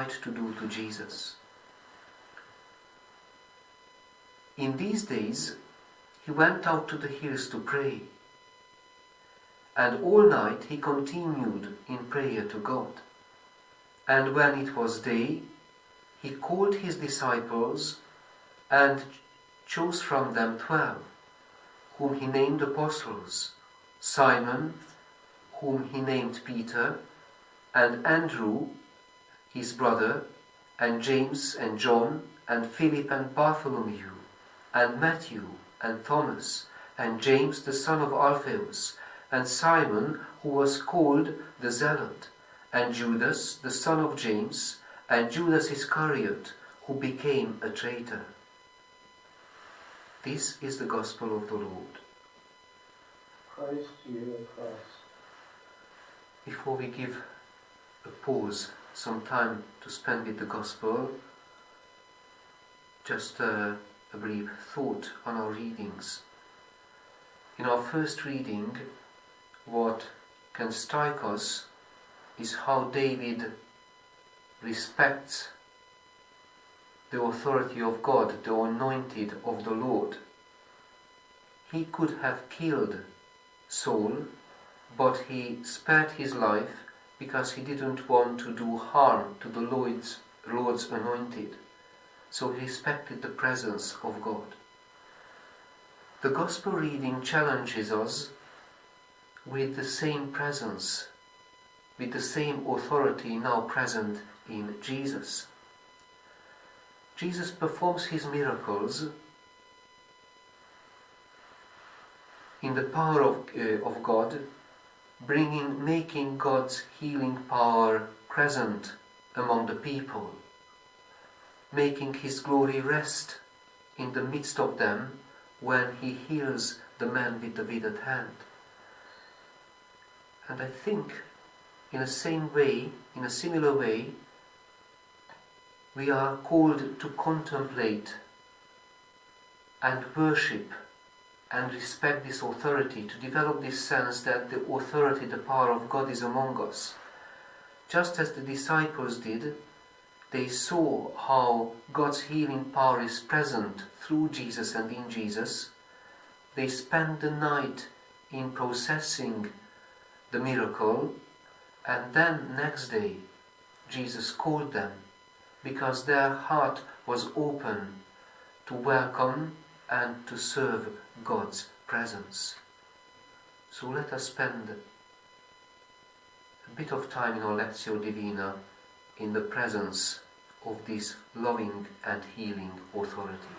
tried to do to Jesus. In these days, he went out to the hills to pray, and all night he continued in prayer to God. And when it was day, he called his disciples and chose from them 12, whom he named apostles: Simon, whom he named Peter, and Andrew, his brother, and James and John, and Philip and Bartholomew, and Matthew and Thomas, and James the son of Alphaeus, and Simon, who was called the Zealot, and Judas the son of James, and Judas Iscariot, who became a traitor. This is the gospel of the Lord. Praise to you, O Christ. Before we give a pause, some time to spend with the gospel, just a brief thought on our readings. In our first reading, what can strike us is how David respects the authority of God, the anointed of the Lord. He could have killed Saul, but he spared his life because he didn't want to do harm to the Lord's anointed. So he respected the presence of God. The Gospel reading challenges us with the same presence, with the same authority now present in Jesus. Jesus performs his miracles in the power of God, making God's healing power present among the people, making his glory rest in the midst of them when he heals the man with the withered hand. And I think in a similar way, we are called to contemplate and worship and respect this authority, to develop this sense that the authority, the power of God is among us. Just as the disciples did, they saw how God's healing power is present through Jesus and in Jesus. They spent the night in processing the miracle, and then next day Jesus called them because their heart was open to welcome and to serve God's presence. So let us spend a bit of time in our Lectio Divina in the presence of this loving and healing authority.